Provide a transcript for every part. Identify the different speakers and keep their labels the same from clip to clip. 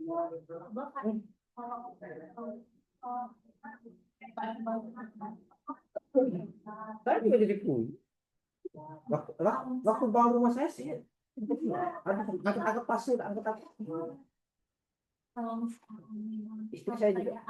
Speaker 1: Saya juga jadi kuy. Waktu bangun rumah saya sih, angkat pasir, angkat apa? Istri saya juga.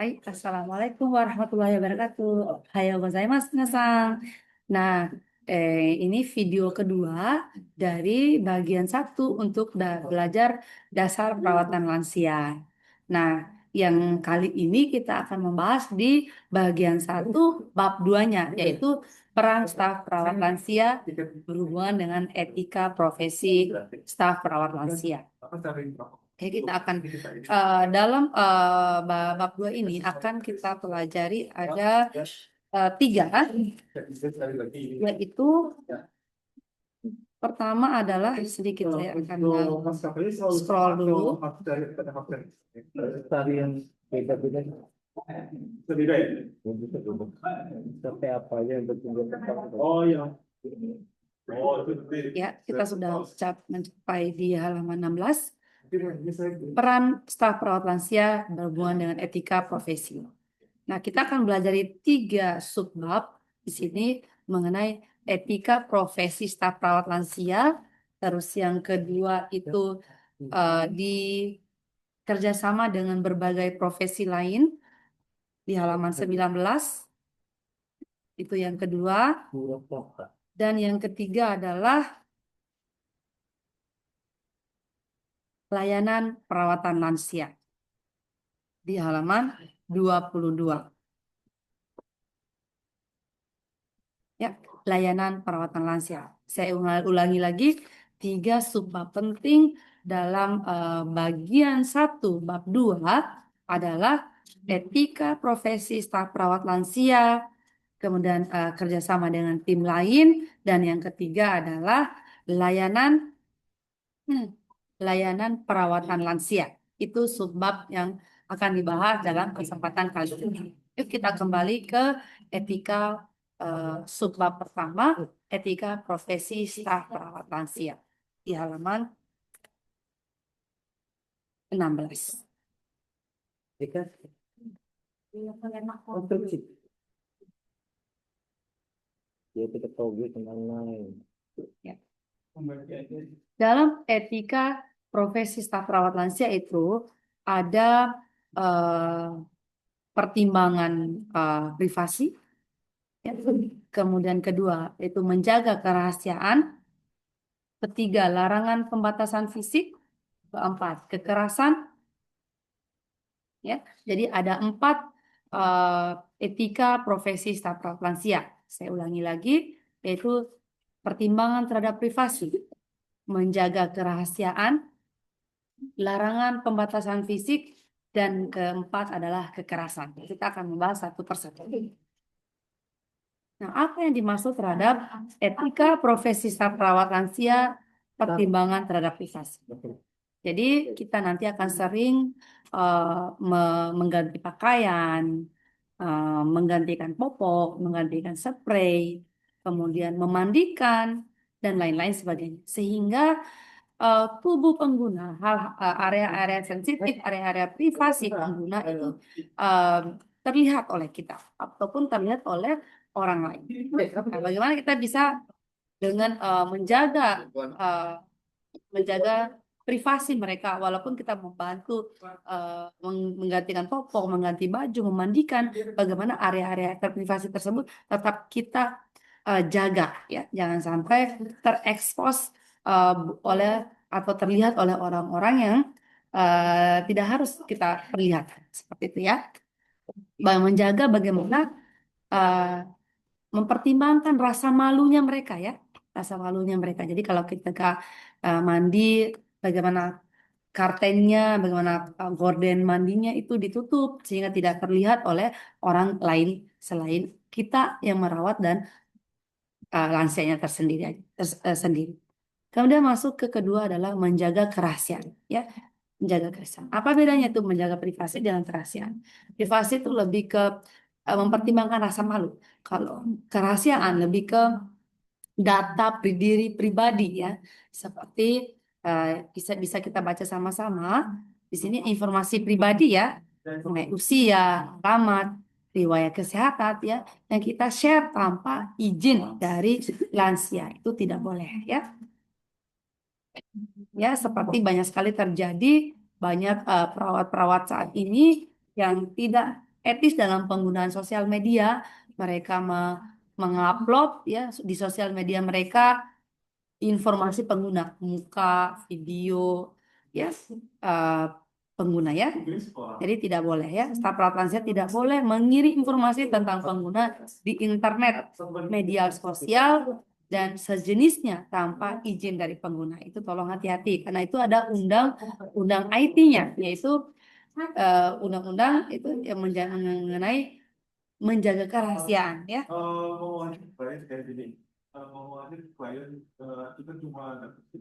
Speaker 2: Hai, Assalamualaikum warahmatullahi wabarakatuh. Ohayou gozaimasu, minasan. Nah, ini video kedua dari bagian 1 untuk belajar dasar perawatan lansia. Nah, yang kali ini kita akan membahas di bagian 1 bab 2-nya, yaitu peran staf perawat lansia berhubungan dengan etika profesi staf perawat lansia. Oke, kita akan dalam bab 2 ini akan kita pelajari ada 3, yaitu pertama adalah sedikit saya akan scroll dulu.
Speaker 1: Tarian beda-beda. Beda ya? Sampai apa aja yang bertumbuh. Oh iya. Oh,
Speaker 2: Ya, kita sudah mencapai di halaman 16. Peran staf perawat lansia berhubungan dengan etika profesi. Nah, kita akan belajar 3 subbab di sini mengenai etika profesi staf perawat lansia. Terus yang kedua itu di kerjasama dengan berbagai profesi lain di halaman 19. Itu yang kedua. Dan yang ketiga adalah layanan perawatan lansia di halaman 22. Ya, layanan perawatan lansia. Saya ulangi lagi, 3 subbab penting dalam bagian 1 bab 2 adalah etika profesi staf perawat lansia, kemudian kerjasama dengan tim lain, dan yang ketiga adalah layanan perawatan lansia. Itu subbab yang akan dibahas dalam kesempatan kali ini. Yuk kita kembali ke etika subbab pertama, etika profesi staf perawat lansia di halaman 16.
Speaker 1: Konstruksi. Ya, kita tahu tentang lain.
Speaker 2: Ya. Dalam etika profesi staf perawat lansia itu ada pertimbangan privasi, ya. Kemudian kedua itu menjaga kerahasiaan, ketiga larangan pembatasan fisik, keempat kekerasan, ya. Jadi ada 4 etika profesi staf perawat lansia. Saya ulangi lagi, yaitu pertimbangan terhadap privasi, menjaga kerahasiaan, larangan pembatasan fisik, dan keempat adalah kekerasan. Kita akan membahas satu persatu. Nah, apa yang dimaksud terhadap etika profesi staf perawat lansia, pertimbangan terhadap privasi? Jadi kita nanti akan sering mengganti pakaian, menggantikan popok, menggantikan spray, kemudian memandikan, dan lain-lain sebagainya. Sehingga tubuh pengguna, area-area sensitif, area-area privasi pengguna itu terlihat oleh kita ataupun terlihat oleh orang lain. Nah, bagaimana kita bisa dengan menjaga privasi mereka, walaupun kita membantu menggantikan popok, mengganti baju, memandikan, bagaimana area-area privasi tersebut tetap kita jaga, ya, jangan sampai terekspos oleh atau terlihat oleh orang-orang yang tidak harus kita perlihatkan, seperti itu ya. Menjaga bagaimana mempertimbangkan rasa malunya mereka, ya, rasa malunya mereka. Jadi kalau kita mandi, bagaimana kartennya, bagaimana gorden mandinya itu ditutup sehingga tidak terlihat oleh orang lain selain kita yang merawat dan lansianya sendiri. Kemudian masuk ke kedua adalah menjaga kerahasiaan, ya. Menjaga kerahasiaan. Apa bedanya tuh menjaga privasi dengan kerahasiaan? Privasi itu lebih ke mempertimbangkan rasa malu. Kalau kerahasiaan lebih ke data diri pribadi, ya. Seperti bisa bisa kita baca sama-sama. Di sini informasi pribadi, ya, mengenai usia, alamat, riwayat kesehatan, ya, yang kita share tanpa izin dari lansia itu tidak boleh, ya. Ya, seperti banyak sekali terjadi banyak perawat-perawat saat ini yang tidak etis dalam penggunaan sosial media. Mereka mengupload, ya, di sosial media mereka informasi pengguna, muka, video, ya, eh, pengguna, ya. Jadi tidak boleh, ya. Staf perawat lansia tidak boleh mengirim informasi tentang pengguna di internet, media sosial, dan sejenisnya tanpa izin dari pengguna. Itu tolong hati-hati karena itu ada undang-undang IT-nya, yaitu undang-undang itu yang mengenai menjaga kerahasiaan, ya.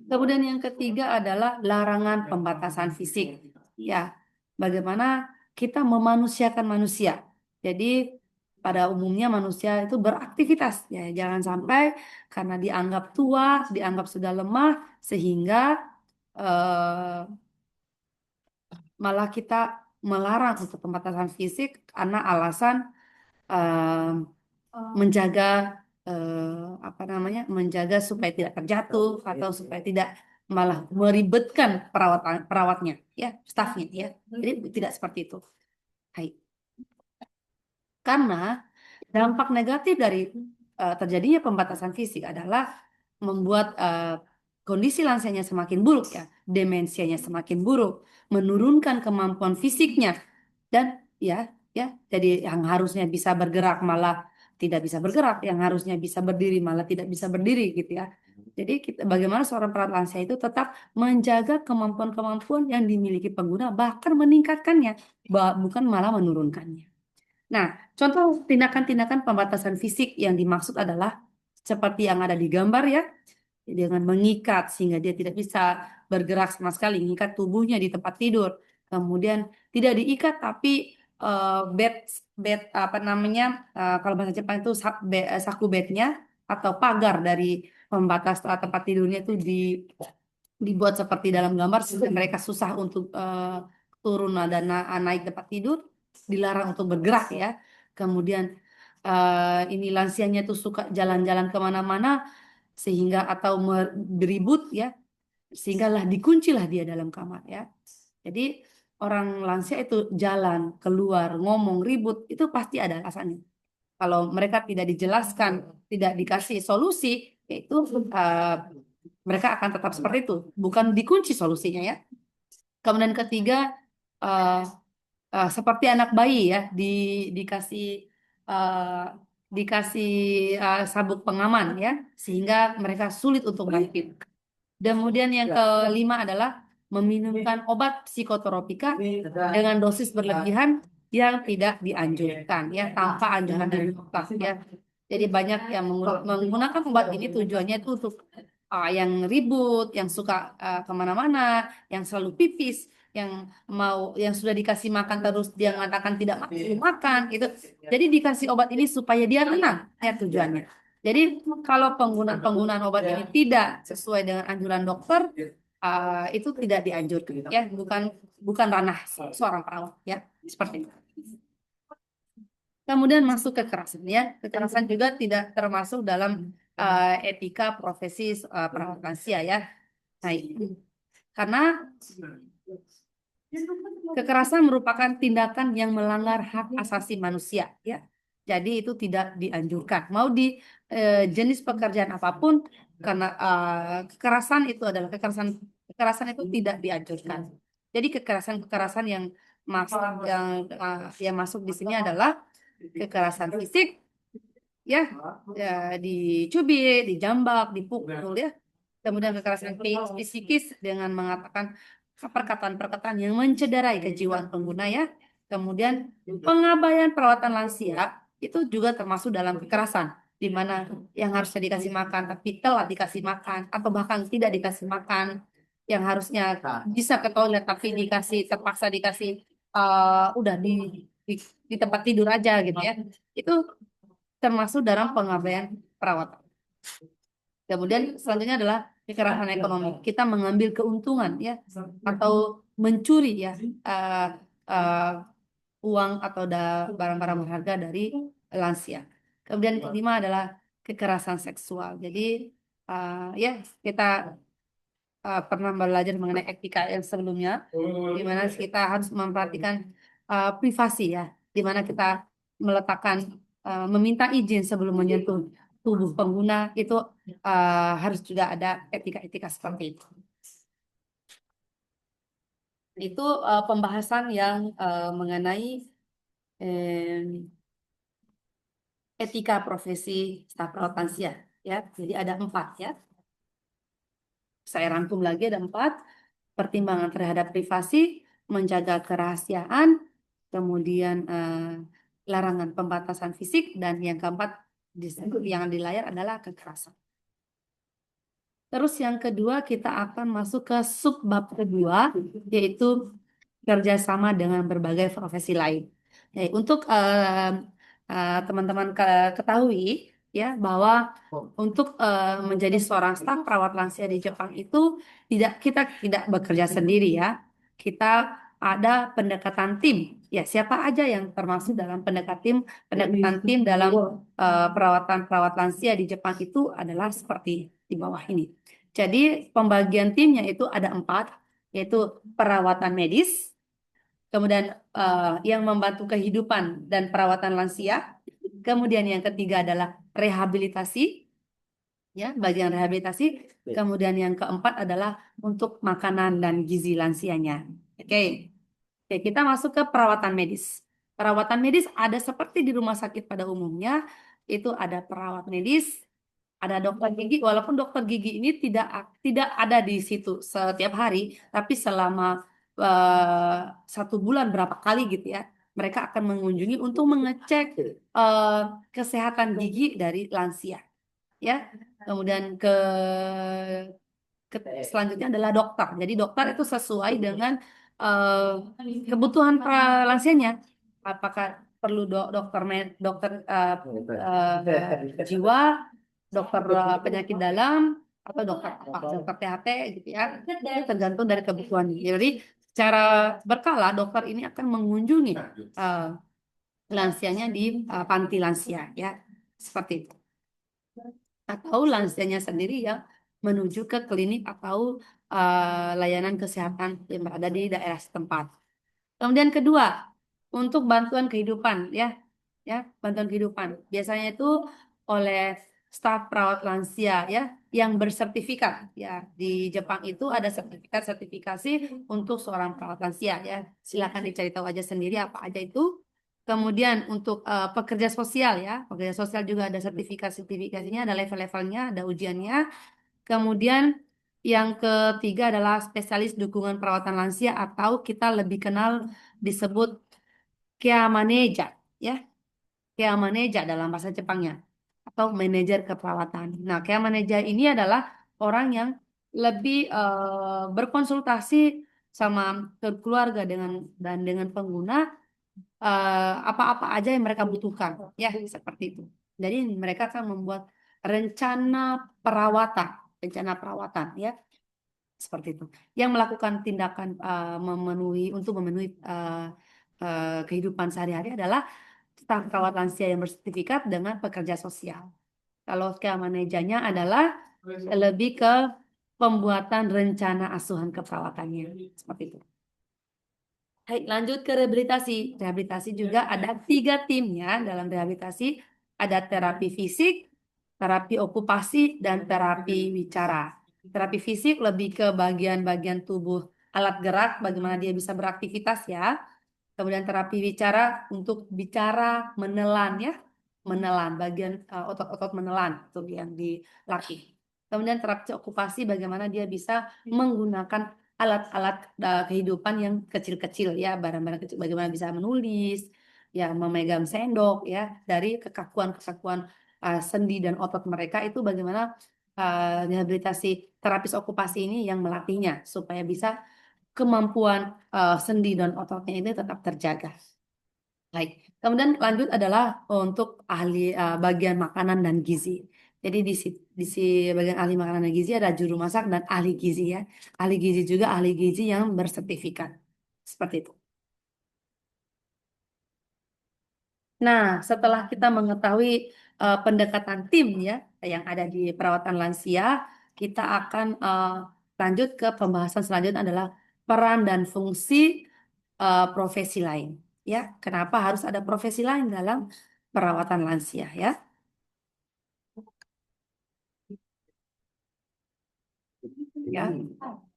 Speaker 2: Kemudian yang ketiga adalah larangan pembatasan fisik. Ya, bagaimana kita memanusiakan manusia. Jadi pada umumnya manusia itu beraktivitas, ya, jangan sampai karena dianggap tua, dianggap sudah lemah sehingga eh, malah kita melarang untuk pembatasan fisik karena alasan eh, menjaga apa namanya, menjaga supaya tidak terjatuh atau supaya tidak malah meribetkan perawatnya, ya, stafnya, ya. Jadi tidak seperti itu. Hai. Karena dampak negatif dari terjadinya pembatasan fisik adalah membuat kondisi lansianya semakin buruk, ya, demensianya semakin buruk, menurunkan kemampuan fisiknya, dan ya, ya, jadi yang harusnya bisa bergerak malah tidak bisa bergerak, yang harusnya bisa berdiri malah tidak bisa berdiri, gitu, ya. Jadi bagaimana seorang perawat lansia itu tetap menjaga kemampuan-kemampuan yang dimiliki pengguna, bahkan meningkatkannya, bukan malah menurunkannya. Nah, contoh tindakan-tindakan pembatasan fisik yang dimaksud adalah seperti yang ada di gambar, ya, dengan mengikat sehingga dia tidak bisa bergerak sama sekali, mengikat tubuhnya di tempat tidur. Kemudian tidak diikat tapi bed bed apa namanya, kalau bahasa Jepang itu saku bednya atau pagar dari pembatas tempat tidurnya itu dibuat seperti dalam gambar sehingga mereka susah untuk turun dan naik tempat tidur, dilarang untuk bergerak, ya. Kemudian ini lansianya tuh suka jalan-jalan kemana-mana sehingga atau beribut, ya, sehinggalah dikuncilah dia dalam kamar, ya. Jadi orang lansia itu jalan keluar ngomong ribut itu pasti ada alasannya. Kalau mereka tidak dijelaskan, tidak dikasih solusi, yaitu mereka akan tetap seperti itu, bukan dikunci solusinya, ya. Kemudian ketiga, eh, seperti anak bayi, ya, dikasih eh, dikasih sabuk pengaman, ya, sehingga mereka sulit untuk bangkit. Kemudian yang kelima adalah meminumkan obat psikotropika dengan dosis berlebihan yang tidak dianjurkan, ya, tanpa anjuran dari dokter, ya. Jadi banyak yang menggunakan obat ini tujuannya itu untuk yang ribut, yang suka kemana-mana, yang selalu pipis, yang sudah dikasih makan terus dia mengatakan tidak makan, gitu. Jadi dikasih obat ini supaya dia tenang, ya, tujuannya. Jadi kalau penggunaan obat ini tidak sesuai dengan anjuran dokter, itu tidak dianjurkan, ya, bukan ranah seorang perawat, ya, seperti itu. Kemudian masuk kekerasan, ya, kekerasan juga tidak termasuk dalam etika profesi perawat lansia, ya. Nah, karena kekerasan merupakan tindakan yang melanggar hak asasi manusia, ya. Jadi itu tidak dianjurkan. Mau di jenis pekerjaan apapun, karena kekerasan itu adalah kekerasan itu tidak dianjurkan. Jadi kekerasan yang masuk yang masuk di sini adalah kekerasan fisik, ya, ya, dicubit, dijambak, dipukul, ya. Kemudian kekerasan psikis dengan mengatakan perkataan-perkataan yang mencederai kejiwaan pengguna, ya. Kemudian pengabaian perawatan lansia itu juga termasuk dalam kekerasan. di mana yang harusnya dikasih makan tapi telat dikasih makan atau bahkan tidak dikasih makan, yang harusnya bisa ke toilet tapi terpaksa dikasih udah di, di tempat tidur aja gitu ya. Itu termasuk dalam pengabaian perawatan. Kemudian selanjutnya adalah kekerasan ekonomi. Kita mengambil keuntungan ya atau mencuri ya eh, eh, uang atau barang-barang berharga dari lansia. Kemudian yang kelima adalah kekerasan seksual. Jadi ya kita pernah belajar mengenai etika yang sebelumnya, di mana kita harus memperhatikan privasi ya, di mana kita meletakkan meminta izin sebelum menyentuh tubuh pengguna itu harus juga ada etika-etika seperti itu. Itu pembahasan yang mengenai etika profesi staf perawat lansia ya. Jadi ada 4 ya. Saya rangkum lagi ada 4. Pertimbangan terhadap privasi, menjaga kerahasiaan, kemudian larangan pembatasan fisik, dan yang keempat yang di layar adalah kekerasan. Terus yang kedua kita akan masuk ke subbab kedua, yaitu kerjasama dengan berbagai profesi lain. Untuk teman-teman ketahui ya bahwa untuk menjadi seorang staf perawat lansia di Jepang itu kita tidak bekerja sendiri ya. Kita ada pendekatan tim. Ya, siapa aja yang termasuk dalam pendekatan tim dalam perawatan perawat lansia di Jepang itu adalah seperti di bawah ini. Jadi pembagian timnya itu ada 4, yaitu perawatan medis, kemudian yang membantu kehidupan dan perawatan lansia. Kemudian yang ketiga adalah rehabilitasi, ya, bagian rehabilitasi. Kemudian yang keempat adalah untuk makanan dan gizi lansianya. Oke, Oke, kita masuk ke perawatan medis. Perawatan medis ada seperti di rumah sakit pada umumnya, itu ada perawat medis, ada dokter gigi, walaupun dokter gigi ini tidak ada di situ setiap hari, tapi selama 1 bulan berapa kali gitu ya, mereka akan mengunjungi untuk mengecek kesehatan gigi dari lansia, ya. Kemudian selanjutnya adalah dokter. Jadi dokter itu sesuai dengan kebutuhan lansianya. Apakah perlu dokter jiwa, dokter penyakit dalam, atau dokter apa, dokter THT gitu ya. Tergantung dari kebutuhannya. Jadi secara berkala dokter ini akan mengunjungi lansianya di panti lansia ya, seperti itu. Atau lansianya sendiri yang menuju ke klinik atau layanan kesehatan yang berada di daerah setempat. Kemudian kedua, untuk bantuan kehidupan ya, bantuan kehidupan. Biasanya itu oleh staf perawat lansia ya yang bersertifikat ya. Di Jepang itu ada sertifikasi untuk seorang perawat lansia ya. Silakan dicari tahu aja sendiri apa aja itu. Kemudian untuk pekerja sosial ya, pekerja sosial juga ada sertifikasinya, ada level-levelnya, ada ujiannya. Kemudian yang ketiga adalah spesialis dukungan perawatan lansia atau kita lebih kenal disebut keamaneja ya, keamaneja dalam bahasa Jepangnya atau manajer keperawatan. Nah, keamaneja ini adalah orang yang lebih berkonsultasi sama keluarga dengan pengguna apa-apa aja yang mereka butuhkan ya, seperti itu. Jadi mereka akan membuat rencana perawatan ya, seperti itu, yang melakukan tindakan untuk memenuhi kehidupan sehari-hari adalah staf perawat lansia yang bersertifikat dengan pekerja sosial. Kalau keamanejanya adalah lebih ke pembuatan rencana asuhan keperawatannya, seperti itu. Baik, lanjut ke rehabilitasi. Rehabilitasi juga ada 3 timnya dalam rehabilitasi. Ada terapi fisik, terapi okupasi, dan terapi wicara. Terapi fisik lebih ke bagian-bagian tubuh, alat gerak, bagaimana dia bisa beraktivitas ya. Kemudian terapi wicara untuk bicara, menelan ya. Menelan, bagian otot-otot menelan itu yang dilatih. Kemudian terapi okupasi bagaimana dia bisa menggunakan alat-alat kehidupan yang kecil-kecil ya, barang-barang kecil, bagaimana bisa menulis, ya, memegang sendok ya, dari kekakuan-kekakuan sendi dan otot mereka itu bagaimana rehabilitasi terapis okupasi ini yang melatihnya supaya bisa kemampuan sendi dan ototnya ini tetap terjaga. Baik. Kemudian lanjut adalah untuk ahli bagian makanan dan gizi. Jadi bagian ahli makanan dan gizi ada juru masak dan ahli gizi ya. Ahli gizi juga ahli gizi yang bersertifikat. Seperti itu. Nah, setelah kita mengetahui pendekatan tim ya yang ada di perawatan lansia, kita akan lanjut ke pembahasan selanjutnya adalah peran dan fungsi profesi lain. Ya, kenapa harus ada profesi lain dalam perawatan lansia ya? Ya,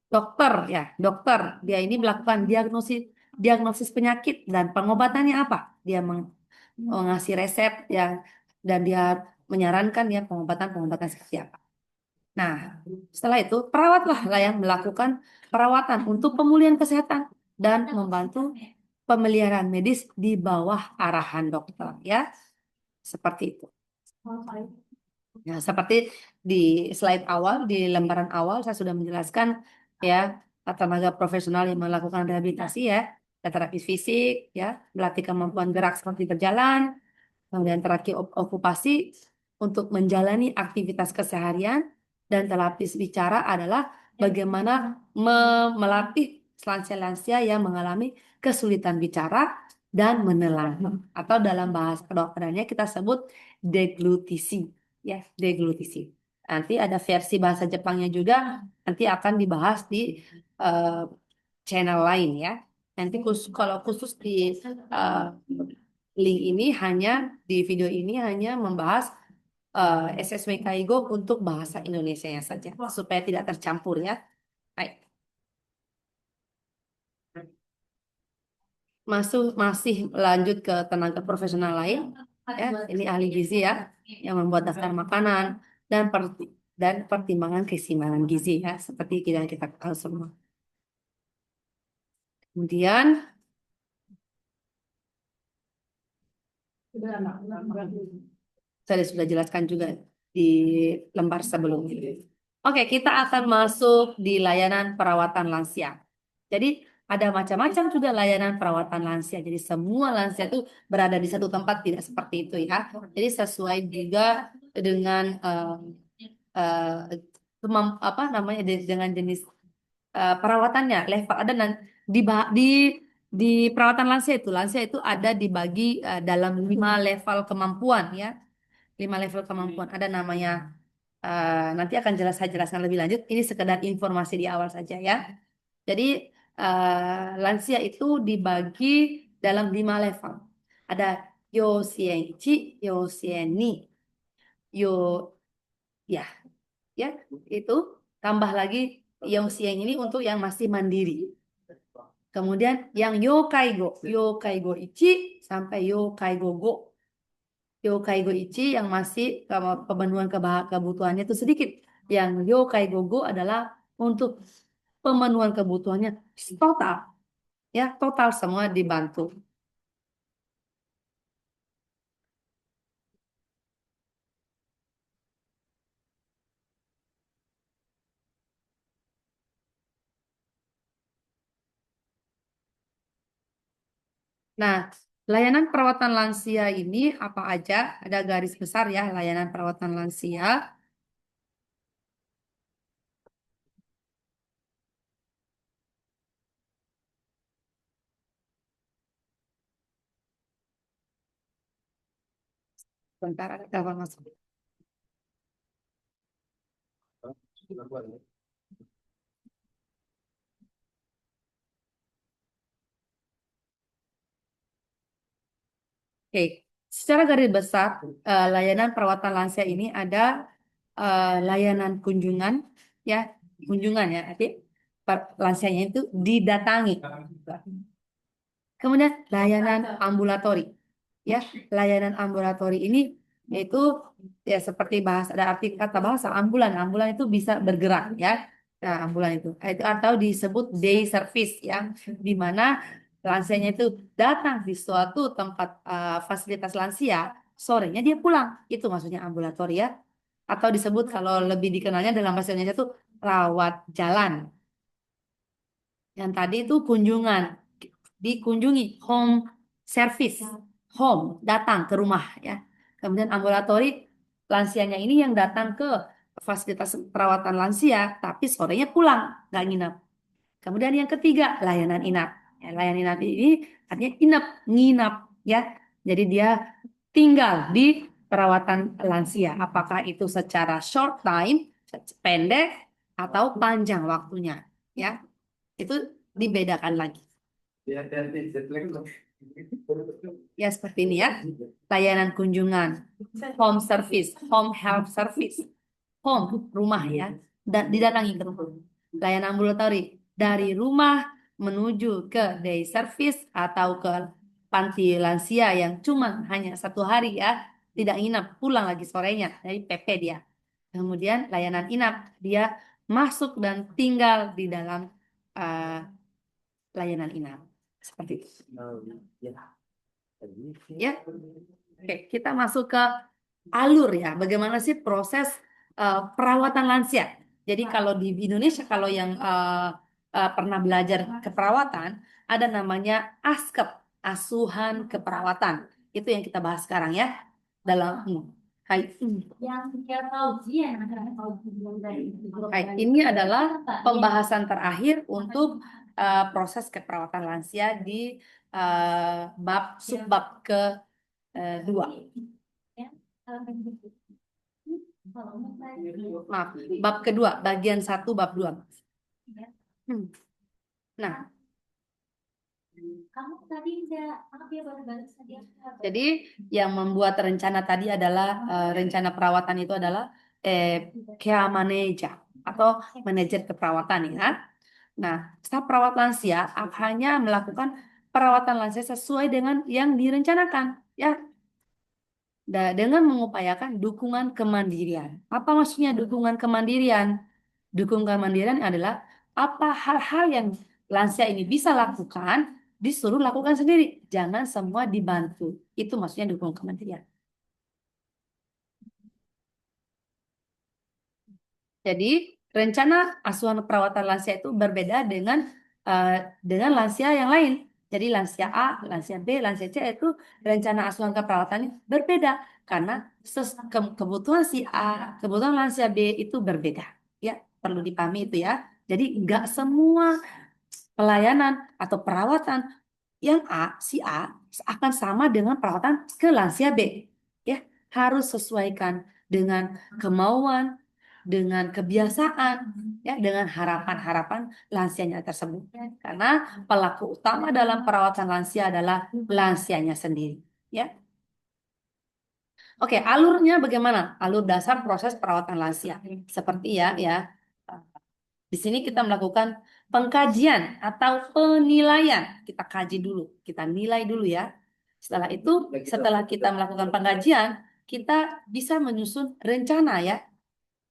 Speaker 2: dokter ya, dokter dia ini melakukan diagnosis diagnosis penyakit dan pengobatannya apa? Dia mengasih resep ya dan dia menyarankan ya pengobatan-pengobatan seperti apa. Nah, setelah itu perawatlah lah yang melakukan perawatan untuk pemulihan kesehatan dan membantu pemeliharaan medis di bawah arahan dokter ya. Seperti itu. Ya, seperti di slide awal, di lembaran awal saya sudah menjelaskan ya tenaga profesional yang melakukan rehabilitasi ya, terapis fisik ya, melatih kemampuan gerak seperti berjalan, kemudian terapi okupasi untuk menjalani aktivitas keseharian, dan terapis bicara adalah bagaimana melatih lansia-lansia yang mengalami kesulitan bicara dan menelan atau dalam bahasa kedokterannya kita sebut deglutisi ya, deglutisi. Nanti ada versi bahasa Jepangnya juga, nanti akan dibahas di eh, channel lain ya. Nanti kalau khusus di eh, link ini hanya di video ini hanya membahas SSW Kaigo untuk bahasa Indonesianya saja supaya tidak tercampur ya. Baik. Masih lanjut ke tenaga profesional lain ya. Ini ahli gizi ya yang membuat daftar makanan dan pertimbangan keseimbangan gizi ya seperti yang kita tahu semua. Kemudian saya sudah jelaskan juga di lembar sebelumnya. Oke, kita akan masuk di layanan perawatan lansia. Jadi ada macam-macam juga layanan perawatan lansia. Jadi semua lansia itu berada di satu tempat, tidak seperti itu ya. Jadi sesuai juga dengan apa namanya dengan jenis perawatannya, level ada di perawatan lansia itu ada dibagi dalam 5 level kemampuan ya. 5 level kemampuan ada namanya nanti akan saya jelaskan lebih lanjut. Ini sekedar informasi di awal saja ya. Jadi lansia itu dibagi dalam 5 level. Ada Yosienchi, Yosieni, Yo ya ya itu tambah lagi Yosien ini untuk yang masih mandiri. Kemudian yang Yokaigo Ichi sampai Yokaigo Go. Yokaigo Ichi yang masih pemenuhan kebutuhannya itu sedikit. Yang Yokaigo Go adalah untuk pemenuhan kebutuhannya total. Ya, total semua dibantu. Nah, layanan perawatan lansia ini apa aja? Ada garis besar ya, layanan perawatan lansia. Bentar, ada telepon masuk. Oke, secara garis besar, layanan perawatan lansia ini ada layanan kunjungan, ya, kunjungan ya, jadi lansianya itu didatangi. Kemudian layanan ambulatori, ya, layanan ambulatori ini yaitu ya seperti ada arti kata bahasa ambulan, ambulan itu bisa bergerak, ya, nah, ambulan itu atau disebut day service, ya, di mana lansianya itu datang di suatu tempat fasilitas lansia sorenya dia pulang. Itu maksudnya ambulatori ya. Atau disebut kalau lebih dikenalnya dalam bahasa Indonesia itu rawat jalan. Yang tadi itu kunjungan, dikunjungi, home service, home, datang ke rumah ya. Kemudian ambulatori, lansianya ini yang datang ke fasilitas perawatan lansia, tapi sorenya pulang, nggak nginap. Kemudian yang ketiga, layanan inap. Ya, layanan inap ini artinya inap, nginap ya. Jadi dia tinggal di perawatan lansia. Apakah itu secara short time, pendek, atau panjang waktunya. Ya, itu dibedakan lagi. Ya, seperti ini ya. Layanan kunjungan, home service, home health service, home, rumah ya. Dan didatangi ke rumah. Layanan ambulatori, dari rumah menuju ke day service atau ke panti lansia yang cuma hanya 1 hari ya. Tidak nginap, pulang lagi sorenya. Jadi PP dia. Kemudian layanan inap, dia masuk dan tinggal di dalam uh, layanan inap. Seperti itu. Ya. Oke, kita masuk ke alur ya. Bagaimana sih proses perawatan lansia? Jadi kalau di Indonesia, kalau yang pernah belajar keperawatan, ada namanya ASKEP, asuhan keperawatan. Itu yang kita bahas sekarang ya. Dalam Hai. Hai, ini adalah pembahasan terakhir untuk proses keperawatan lansia di subbab kedua. Maaf, bab kedua, bagian 1, bab 2. Nah, jadi yang membuat rencana tadi adalah rencana perawatan itu adalah care manager atau manajer keperawatan ya. Nah, staf perawat lansia hanya melakukan perawatan lansia sesuai dengan yang direncanakan ya. Dengan mengupayakan dukungan kemandirian. Apa maksudnya dukungan kemandirian? Dukungan kemandirian adalah apa hal-hal yang lansia ini bisa lakukan, disuruh lakukan sendiri. Jangan semua dibantu. Itu maksudnya dukungan kemandirian. Jadi, rencana asuhan perawatan lansia itu berbeda dengan lansia yang lain. Jadi lansia A, lansia B, lansia C itu rencana asuhan keperawatannya berbeda karena kebutuhan si A, kebutuhan lansia B itu berbeda. Ya, perlu dipahami itu ya. Jadi nggak semua pelayanan atau perawatan yang si A akan sama dengan perawatan ke lansia B. Ya, harus sesuaikan dengan kemauan, dengan kebiasaan, ya, dengan harapan-harapan lansianya tersebut. Karena pelaku utama dalam perawatan lansia adalah lansianya sendiri. Ya. Oke, alurnya bagaimana? Alur dasar proses perawatan lansia. Seperti ya. Di sini kita melakukan pengkajian atau penilaian. Kita kaji dulu, kita nilai dulu ya. Setelah itu, setelah kita melakukan pengkajian, kita bisa menyusun rencana ya,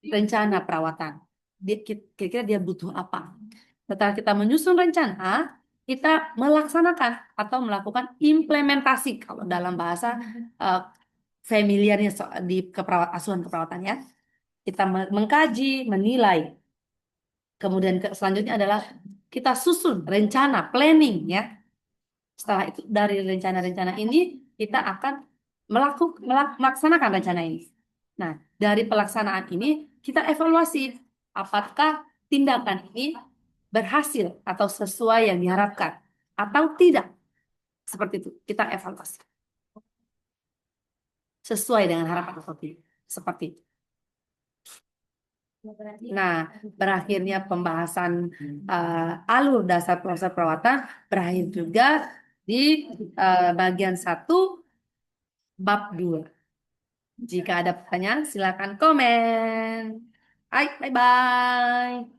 Speaker 2: rencana perawatan. Kira-kira dia butuh apa. Setelah kita menyusun rencana, kita melaksanakan atau melakukan implementasi kalau dalam bahasa familiarnya di asuhan keperawatan ya. Kita mengkaji, menilai. Kemudian selanjutnya adalah kita susun rencana, planning ya. Setelah itu dari rencana-rencana ini kita akan melaksanakan rencana ini. Nah, dari pelaksanaan ini kita evaluasi apakah tindakan ini berhasil atau sesuai yang diharapkan atau tidak. Seperti itu, kita evaluasi. Sesuai dengan harapan atau tidak. Seperti itu. Nah, berakhirnya pembahasan alur dasar proses perawatan berakhir juga di bagian 1 bab 2. Jika ada pertanyaan, silakan komen. Bye bye.